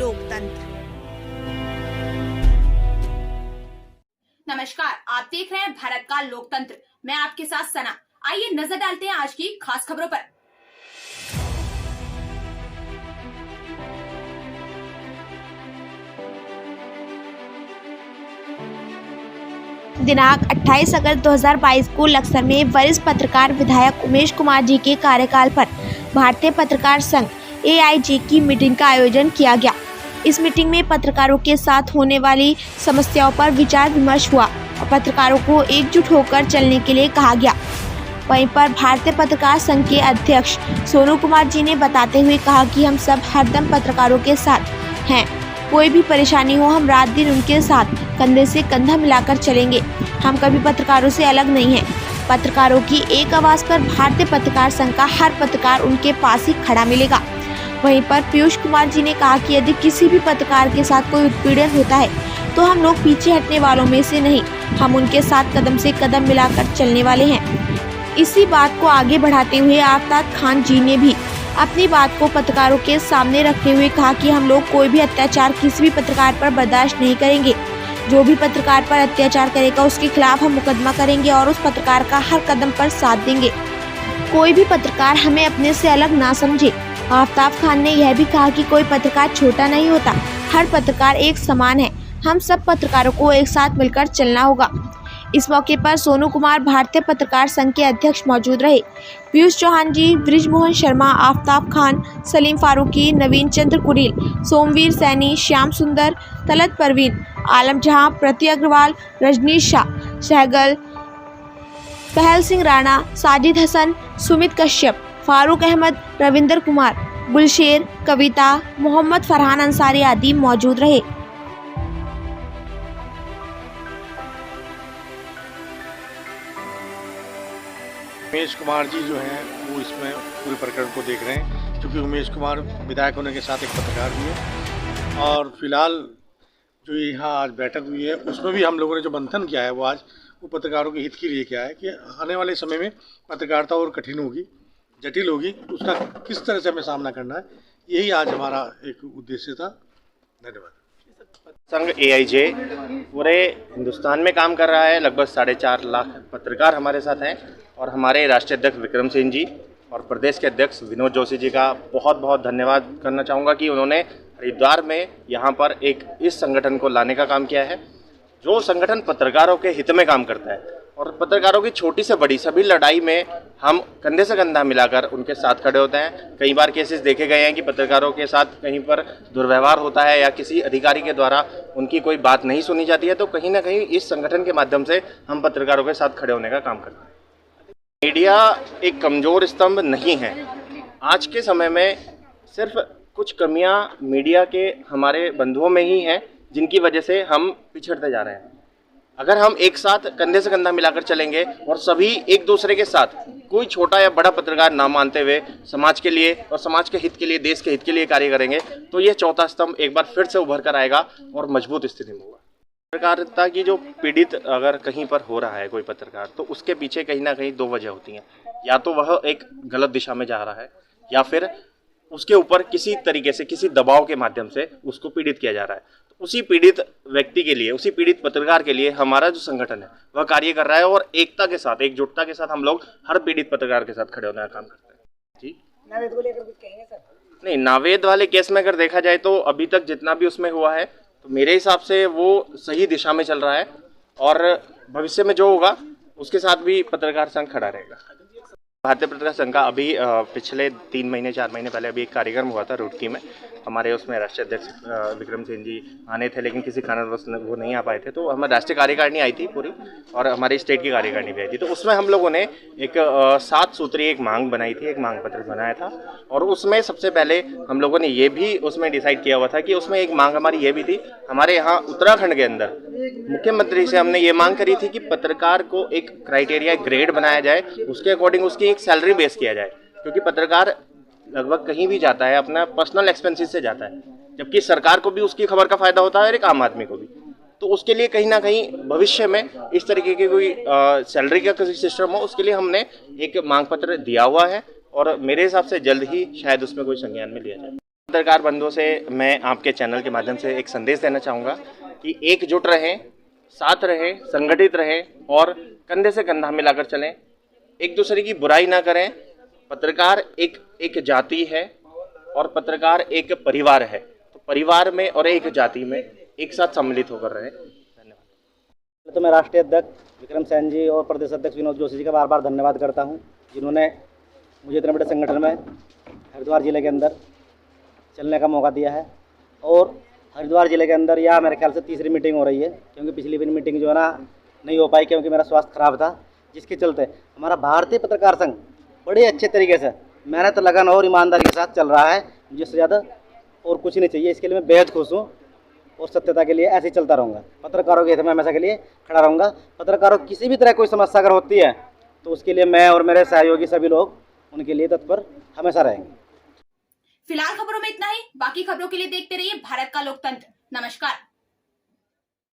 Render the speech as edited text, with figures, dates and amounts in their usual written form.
लोकतंत्र। नमस्कार, आप देख रहे हैं भारत का लोकतंत्र। मैं आपके साथ सना। आइए नजर डालते हैं आज की खास खबरों पर। दिनांक 28 अगस्त 2022 को लक्सर में वरिष्ठ पत्रकार विधायक उमेश कुमार जी के कार्यकाल पर भारतीय पत्रकार संघ AIJ की मीटिंग का आयोजन किया गया। इस मीटिंग में पत्रकारों के साथ होने वाली समस्याओं पर विचार विमर्श हुआ और पत्रकारों को एकजुट होकर चलने के लिए कहा गया। वहीं पर भारतीय पत्रकार संघ के अध्यक्ष सोनू कुमार जी ने बताते हुए कहा कि हम सब हरदम पत्रकारों के साथ हैं। कोई भी परेशानी हो, हम रात दिन उनके साथ कंधे से कंधा मिलाकर चलेंगे। हम कभी पत्रकारों से अलग नहीं हैं। पत्रकारों की एक आवाज़ पर भारतीय पत्रकार संघ का हर पत्रकार उनके पास ही खड़ा मिलेगा। वहीं पर पीयूष कुमार जी ने कहा कि यदि किसी भी पत्रकार के साथ कोई उत्पीड़न होता है तो हम लोग पीछे हटने वालों में से नहीं, हम उनके साथ कदम से कदम मिलाकर चलने वाले हैं। इसी बात को आगे बढ़ाते हुए आफताब खान जी ने भी अपनी बात को पत्रकारों के सामने रखते हुए कहा कि हम लोग कोई भी अत्याचार किसी भी पत्रकार पर बर्दाश्त नहीं करेंगे। जो भी पत्रकार पर अत्याचार करेगा उसके खिलाफ हम मुकदमा करेंगे और उस पत्रकार का हर कदम पर साथ देंगे। कोई भी पत्रकार हमें अपने से अलग ना समझे। आफताब खान ने यह भी कहा कि कोई पत्रकार छोटा नहीं होता, हर पत्रकार एक समान है। हम सब पत्रकारों को एक साथ मिलकर चलना होगा। इस मौके पर सोनू कुमार भारतीय पत्रकार संघ के अध्यक्ष मौजूद रहे। पीयूष चौहान जी, बृजमोहन शर्मा, आफताब खान, सलीम फारूकी, नवीन चंद्र कुरील, सोमवीर सैनी, श्याम सुंदर, तलत परवीन, आलम जहां, प्रति अग्रवाल, रजनीश शाह, सहगल, पहल सिंह राणा, साजिद हसन, सुमित कश्यप, फारूक अहमद, रविंदर कुमार, गुलशेर, कविता, मोहम्मद फरहान अंसारी आदि मौजूद रहे। उमेश कुमार जी जो हैं वो इसमें पूरे प्रकरण को देख रहे हैं, क्योंकि उमेश कुमार विधायक होने के साथ एक पत्रकार भी है। और फिलहाल जो यहाँ आज बैठक हुई है उसमें भी हम लोगों ने जो मंथन किया है वो आज वो पत्रकारों के हित के लिए किया है कि आने वाले समय में पत्रकारिता और कठिन होगी, जटिल होगी, उसका किस तरह से हमें सामना करना है, यही आज हमारा एक उद्देश्य था। धन्यवाद। संघ AIJ पूरे हिंदुस्तान में काम कर रहा है। लगभग 4.5 लाख पत्रकार हमारे साथ हैं और हमारे राष्ट्रीय अध्यक्ष विक्रम सिंह जी और प्रदेश के अध्यक्ष विनोद जोशी जी का बहुत बहुत धन्यवाद करना चाहूँगा कि उन्होंने हरिद्वार में यहाँ पर एक इस संगठन को लाने का काम किया है, जो संगठन पत्रकारों के हित में काम करता है। और पत्रकारों की छोटी से बड़ी सभी लड़ाई में हम कंधे से कंधा मिलाकर उनके साथ खड़े होते हैं। कई बार केसेस देखे गए हैं कि पत्रकारों के साथ कहीं पर दुर्व्यवहार होता है या किसी अधिकारी के द्वारा उनकी कोई बात नहीं सुनी जाती है, तो कहीं ना कहीं इस संगठन के माध्यम से हम पत्रकारों के साथ खड़े होने का काम करते हैं। मीडिया एक कमज़ोर स्तंभ नहीं है। आज के समय में सिर्फ कुछ कमियां मीडिया के हमारे बंधुओं में ही हैं, जिनकी वजह से हम पिछड़ते जा रहे हैं। अगर हम एक साथ कंधे से कंधा मिलाकर चलेंगे और सभी एक दूसरे के साथ, कोई छोटा या बड़ा पत्रकार ना मानते हुए समाज के लिए और समाज के हित के लिए, देश के हित के लिए कार्य करेंगे, तो ये चौथा स्तंभ एक बार फिर से उभर कर आएगा और मजबूत स्थिति में होगा। पत्रकारिता की जो पीड़ित अगर कहीं पर हो रहा है कोई पत्रकार, तो उसके पीछे कहीं ना कहीं 2 वजह होती हैं। या तो वह एक गलत दिशा में जा रहा है या फिर उसके ऊपर किसी तरीके से किसी दबाव के माध्यम से उसको पीड़ित किया जा रहा है। तो उसी पीड़ित व्यक्ति के लिए, उसी पीड़ित पत्रकार के लिए हमारा जो संगठन है वह कार्य कर रहा है और एकता के साथ, एकजुटता के साथ हम लोग हर पीड़ित पत्रकार के साथ खड़े होने का काम करते हैं। जी, नावेद को लेकर कुछ कहेंगे सर? नहीं, नावेद वाले केस में अगर देखा जाए तो अभी तक जितना भी उसमें हुआ है तो मेरे हिसाब से वो सही दिशा में चल रहा है और भविष्य में जो होगा उसके साथ भी पत्रकार संघ खड़ा रहेगा। भारतीय पत्रकार संघ का अभी पिछले 3 महीने 4 महीने पहले अभी एक कार्यक्रम हुआ था रुड़की में। हमारे उसमें राष्ट्रीय अध्यक्ष विक्रम सिंह जी आने थे, लेकिन किसी कारणवश वो नहीं आ पाए थे। तो हमारी राष्ट्रीय कार्यकारिणी आई थी पूरी और हमारी स्टेट की कार्यकारिणी भी आई थी। तो उसमें हम लोगों ने एक 7 सूत्रीय एक मांग बनाई थी, एक मांग पत्र बनाया था। और उसमें सबसे पहले हम लोगों ने ये भी उसमें डिसाइड किया हुआ था कि उसमें एक मांग हमारी ये भी थी, हमारे यहाँ उत्तराखंड के अंदर मुख्यमंत्री से हमने ये मांग करी थी कि पत्रकार को एक क्राइटेरिया, ग्रेड बनाया जाए, उसके अकॉर्डिंग उसकी एक सैलरी बेस किया जाए। क्योंकि पत्रकार लगभग कहीं भी जाता है अपना पर्सनल एक्सपेंसेस से जाता है, जबकि सरकार को भी उसकी खबर का फायदा होता है और एक आम आदमी को भी। तो उसके लिए कहीं ना कहीं भविष्य में इस तरीके की कोई सैलरी का किसी सिस्टम हो, उसके लिए हमने एक मांग पत्र दिया हुआ है और मेरे हिसाब से जल्द ही शायद उसमें कोई संज्ञान में लिया जाए। पत्रकार बंधुओं से मैं आपके चैनल के माध्यम से एक संदेश देना चाहूँगा कि एकजुट रहें, साथ रहें, संगठित रहें और कंधे से कंधा मिलाकर चलें, एक दूसरे की बुराई ना करें। पत्रकार एक जाति है और पत्रकार एक परिवार है, तो परिवार में और एक जाति में एक साथ सम्मिलित होकर रहें। धन्यवाद। तो मैं राष्ट्रीय अध्यक्ष विक्रम सैन जी और प्रदेश अध्यक्ष विनोद जोशी जी का बार बार धन्यवाद करता हूं, जिन्होंने मुझे इतने बड़े संगठन में हरिद्वार ज़िले के अंदर चलने का मौका दिया है। और हरिद्वार ज़िले के अंदर यह मेरे ख्याल से तीसरी मीटिंग हो रही है, क्योंकि पिछली भी मीटिंग जो है ना नहीं हो पाई क्योंकि मेरा स्वास्थ्य खराब था, जिसके चलते हमारा भारतीय पत्रकार संघ बड़े अच्छे तरीके से मेहनत, लगन और ईमानदारी के साथ चल रहा है। मुझे इससे ज़्यादा और कुछ नहीं चाहिए। इसके लिए मैं बेहद खुश हूँ और सत्यता के लिए ऐसे ही चलता रहूँगा। पत्रकारों के हित में हमेशा के लिए खड़ा रहूँगा। पत्रकारों की किसी भी तरह कोई समस्या अगर होती है तो उसके लिए मैं और मेरे सहयोगी सभी लोग उनके लिए तत्पर हमेशा रहेंगे। फिलहाल खबरों में इतना ही। बाकी खबरों के लिए देखते रहिए भारत का लोकतंत्र। नमस्कार।